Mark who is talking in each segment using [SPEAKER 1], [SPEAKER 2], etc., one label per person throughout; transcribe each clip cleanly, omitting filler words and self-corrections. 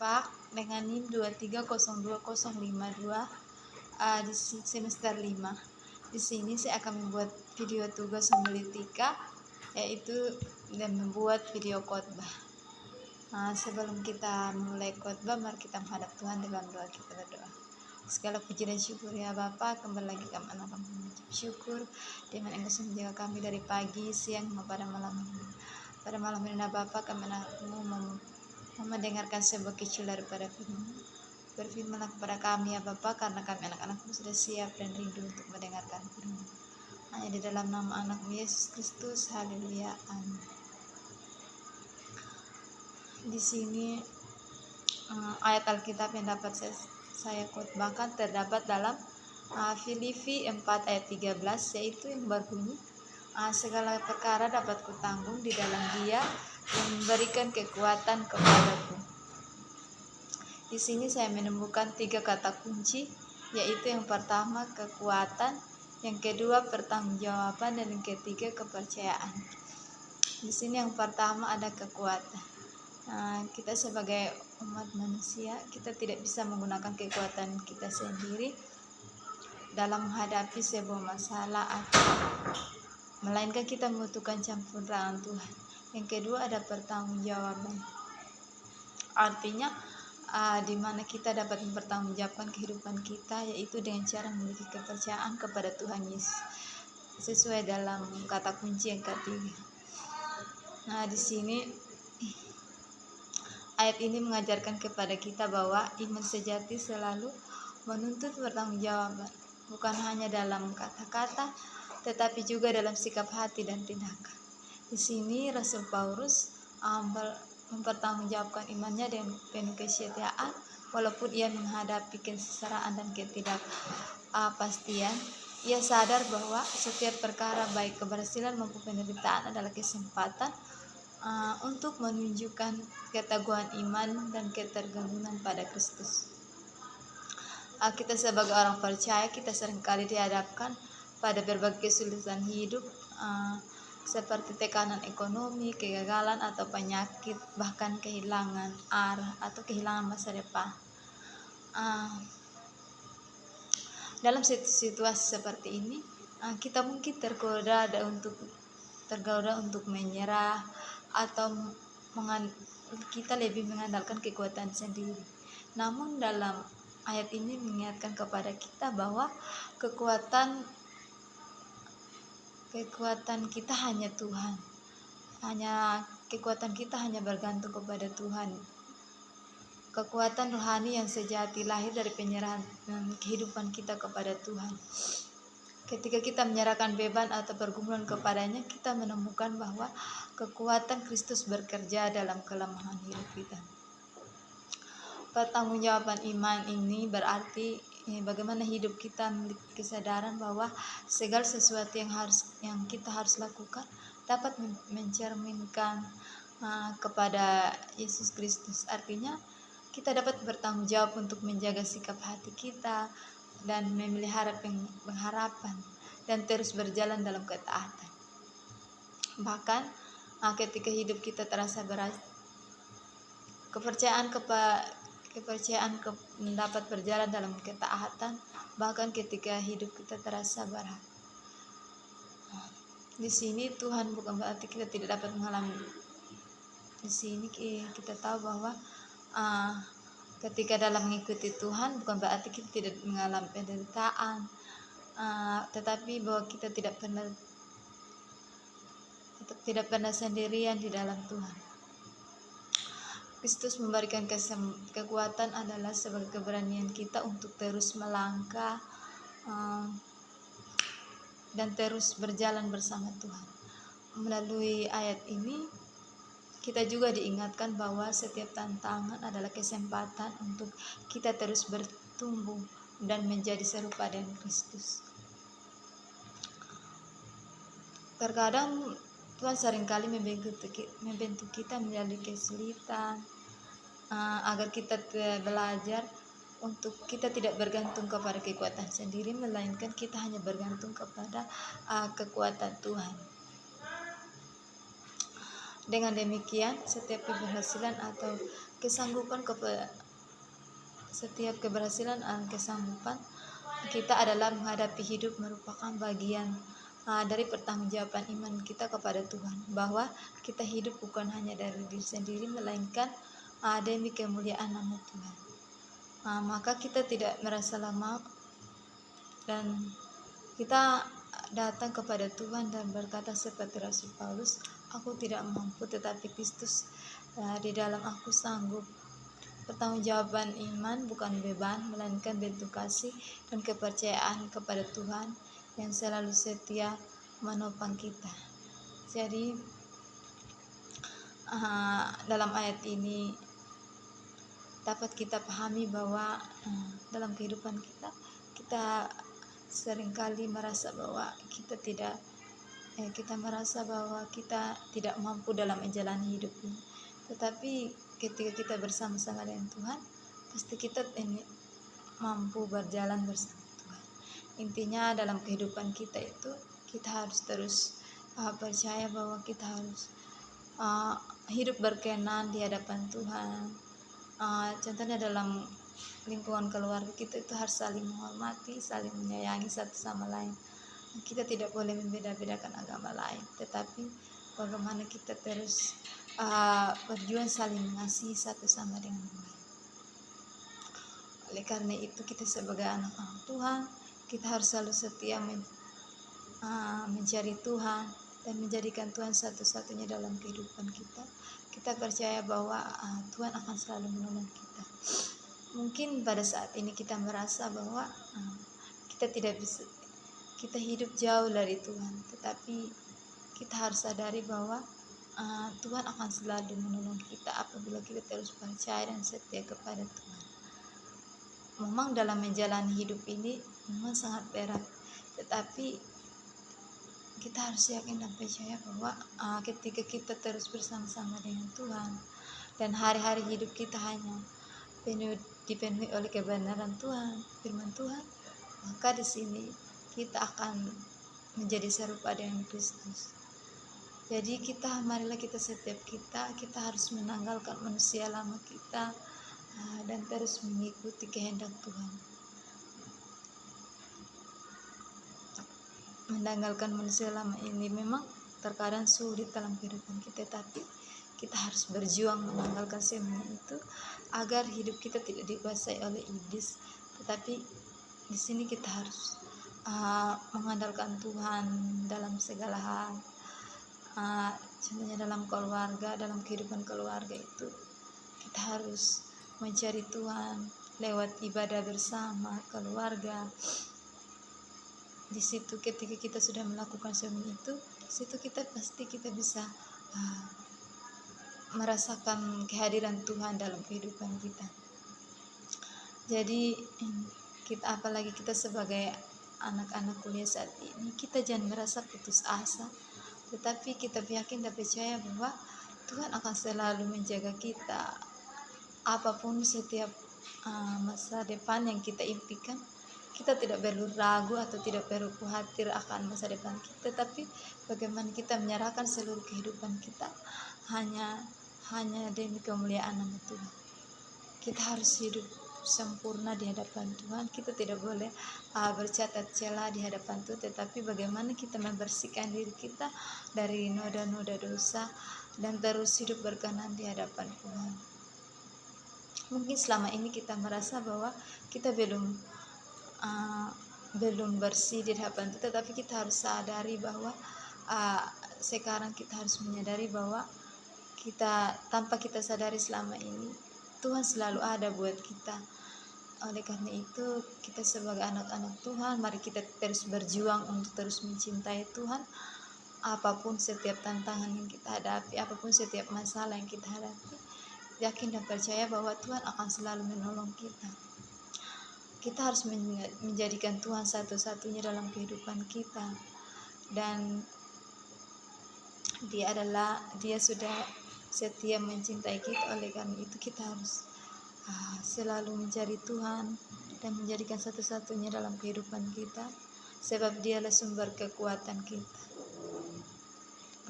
[SPEAKER 1] Pak dengan NIM 2302052 di semester 5. Di sini saya akan membuat video tugas homilitika, yaitu dan membuat video khotbah. Sebelum kita memulai khotbah, mari kita menghadap Tuhan dalam doa. Kita berdoa. Segala puji dan syukur ya Bapa, kembali lagi kami akan mengucap syukur di mana Engkau sudah menjaga kami dari pagi, siang, pada malam ini. Pada malam ini Bapa, kami mau mendengarkan sebuah kecil daripada firman. Berfirmanlah kepada kami ya Bapa, karena kami anak-anakmu sudah siap dan rindu untuk mendengarkan firman. Hanya di dalam nama anakmu Yesus Kristus, haleluya, amin. Di sini ayat Alkitab yang dapat saya khotbahkan terdapat dalam Filipi 4 ayat 13, yaitu yang berbunyi, segala perkara dapat kutanggung di dalam Dia yang memberikan kekuatan kepadaku. Di sini saya menemukan 3 kata kunci, yaitu yang pertama kekuatan, yang kedua pertanggungjawaban, dan yang ketiga kepercayaan. Di sini yang pertama ada kekuatan. Kita sebagai umat manusia, kita tidak bisa menggunakan kekuatan kita sendiri dalam menghadapi sebuah masalah, melainkan kita membutuhkan campur tangan Tuhan. Yang kedua ada pertanggungjawaban. Artinya di mana kita dapat mempertanggungjawabkan kehidupan kita, yaitu dengan cara memiliki kepercayaan kepada Tuhan Yesus, sesuai dalam kata kunci yang ketiga. Di sini ayat ini mengajarkan kepada kita bahwa iman sejati selalu menuntut pertanggungjawaban, bukan hanya dalam kata-kata, tetapi juga dalam sikap hati dan tindakan. Di sini Rasul Paulus mempertanggungjawabkan imannya dengan penuh kesetiaan, walaupun ia menghadapi kesengsaraan dan ketidakpastian. Ia sadar bahwa setiap perkara, baik keberhasilan maupun penderitaan, adalah kesempatan untuk menunjukkan keteguhan iman dan ketergantungan pada Kristus. Kita sebagai orang percaya, kita seringkali dihadapkan pada berbagai kesulitan hidup, seperti tekanan ekonomi, kegagalan atau penyakit, bahkan kehilangan arah atau kehilangan masa depan. Dalam situasi seperti ini, kita mungkin tergoda untuk menyerah, atau kita lebih mengandalkan kekuatan sendiri. Namun dalam ayat ini mengingatkan kepada kita bahwa kekuatan kita hanya Tuhan. Kekuatan kita hanya bergantung kepada Tuhan. Kekuatan rohani yang sejati lahir dari penyerahan kehidupan kita kepada Tuhan. Ketika kita menyerahkan beban atau pergumulan kepadanya, kita menemukan bahwa kekuatan Kristus bekerja dalam kelemahan hidup kita. Pertanggungjawaban iman ini berarti bagaimana hidup kita memiliki kesadaran bahwa segala sesuatu yang kita harus lakukan dapat mencerminkan kepada Yesus Kristus. Artinya kita dapat bertanggung jawab untuk menjaga sikap hati kita dan memelihara pengharapan dan terus berjalan dalam ketaatan. Bahkan ketika hidup kita terasa berat, kepercayaan dapat berjalan dalam ketaatan, bahkan ketika hidup kita terasa berat. Di sini Tuhan bukan berarti kita tidak dapat mengalami. Di sini kita tahu bahwa ketika dalam mengikuti Tuhan bukan berarti kita tidak mengalami penderitaan, tetapi bahwa kita tidak pernah sendirian di dalam Tuhan. Kristus memberikan kekuatan adalah sebagai keberanian kita untuk terus melangkah dan terus berjalan bersama Tuhan. Melalui ayat ini kita juga diingatkan bahwa setiap tantangan adalah kesempatan untuk kita terus bertumbuh dan menjadi serupa dengan Kristus. Terkadang Tuhan seringkali membentuk kita melalui kesulitan, agar kita belajar untuk kita tidak bergantung kepada kekuatan sendiri, melainkan kita hanya bergantung kepada kekuatan Tuhan. Dengan demikian, setiap keberhasilan atau kesanggupan setiap keberhasilan dan kesanggupan kita adalah menghadapi hidup merupakan bagian dari pertanggungjawaban iman kita kepada Tuhan, bahwa kita hidup bukan hanya dari diri sendiri melainkan demi kemuliaan nama Tuhan. Maka kita tidak merasa lemah dan kita datang kepada Tuhan dan berkata seperti Rasul Paulus, aku tidak mampu tetapi Kristus di dalam aku sanggup. Pertanggungjawaban iman bukan beban, melainkan bentuk kasih dan kepercayaan kepada Tuhan yang selalu setia menopang kita. Jadi dalam ayat ini dapat kita pahami bahwa dalam kehidupan kita seringkali merasa bahwa kita tidak mampu dalam menjalani hidup ini. Tetapi ketika kita bersama-sama dengan Tuhan, pasti kita mampu berjalan bersama Tuhan. Intinya dalam kehidupan kita itu kita harus terus percaya bahwa kita harus hidup berkenan di hadapan Tuhan. Contohnya dalam lingkungan keluarga kita itu harus saling menghormati, saling menyayangi satu sama lain. Kita tidak boleh membeda-bedakan agama lain, tetapi bagaimana kita terus berjuang saling mengasihi satu sama dengan lain. Oleh karena itu kita sebagai anak-anak Tuhan, kita harus selalu setia mencari Tuhan dan menjadikan Tuhan satu-satunya dalam kehidupan kita. Kita percaya bahwa Tuhan akan selalu menolong kita. Mungkin pada saat ini kita merasa bahwa kita hidup jauh dari Tuhan, tetapi kita harus sadari bahwa Tuhan akan selalu menolong kita apabila kita terus percaya dan setia kepada Tuhan. Memang dalam menjalani hidup ini memang sangat berat, tetapi kita harus yakin dan percaya bahwa ketika kita terus bersama-sama dengan Tuhan dan hari-hari hidup kita hanya dipenuhi oleh kebenaran Tuhan, firman Tuhan, maka di sini kita akan menjadi serupa dengan Kristus. Jadi marilah setiap kita harus menanggalkan manusia lama kita dan terus mengikuti kehendak Tuhan. Menanggalkan manusia lama ini memang terkadang sulit dalam kehidupan kita, tapi kita harus berjuang menanggalkan semua itu agar hidup kita tidak dikuasai oleh iblis. Tetapi di sini kita harus mengandalkan Tuhan dalam segala hal. Contohnya dalam keluarga, dalam kehidupan keluarga itu kita harus mencari Tuhan lewat ibadah bersama keluarga. Di situ ketika kita sudah melakukan semua itu, situ kita bisa merasakan kehadiran Tuhan dalam kehidupan kita. Jadi apalagi kita sebagai anak-anak kuliah saat ini, kita jangan merasa putus asa, tetapi kita yakin dan percaya bahwa Tuhan akan selalu menjaga kita. Apapun setiap masa depan yang kita impikan, kita tidak perlu ragu atau tidak perlu khawatir akan masa depan kita, tapi bagaimana kita menyerahkan seluruh kehidupan kita hanya demi kemuliaan nama Tuhan. Kita harus hidup sempurna di hadapan Tuhan. Kita tidak boleh bercatat celah di hadapan Tuhan, tetapi bagaimana kita membersihkan diri kita dari noda-noda dosa dan terus hidup berkenan di hadapan Tuhan. Mungkin selama ini kita merasa bahwa kita belum bersih di hadapan Tuhan, tetapi kita harus sadari bahwa sekarang kita harus menyadari bahwa tanpa kita sadari selama ini Tuhan selalu ada buat kita. Oleh karena itu kita sebagai anak-anak Tuhan, mari kita terus berjuang untuk terus mencintai Tuhan. Apapun setiap tantangan yang kita hadapi, apapun setiap masalah yang kita hadapi, yakin dan percaya bahwa Tuhan akan selalu menolong kita. Kita harus menjadikan Tuhan satu-satunya dalam kehidupan kita, dan Dia sudah setia mencintai kita. Oleh karena itu kita harus selalu mencari Tuhan dan menjadikan satu-satunya dalam kehidupan kita, sebab Dialah sumber kekuatan kita.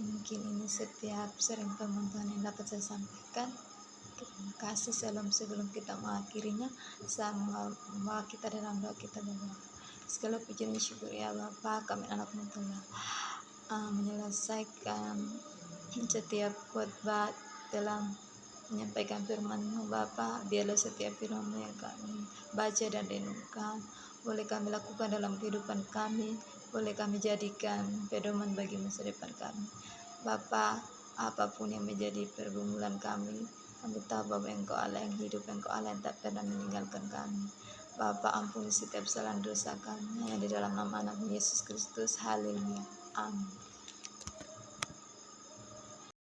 [SPEAKER 1] Mungkin ini setiap sering firman Tuhan yang dapat saya sampaikan. Terima kasih. Sebelum kita mengakhirinya, sama kita dalam doa kita berdoa. Segala puji dan syukur ya Bapa, kami anakmu telah menyelesaikan setiap khotbah, telah menyampaikan firman-Mu Bapa. Biarlah setiap firman yang kami baca dan renungkan boleh kami lakukan dalam kehidupan kami, boleh kami jadikan pedoman bagi masa depan kami Bapa. Apapun yang menjadi pergumulan kami tahu bahwa Engkau Allah yang hidup, Engkau Allah yang tak pernah meninggalkan kami Bapa. Ampuni setiap kesalahan dosa kami, hanya di dalam nama Anakmu Yesus Kristus. Haleluya, amin.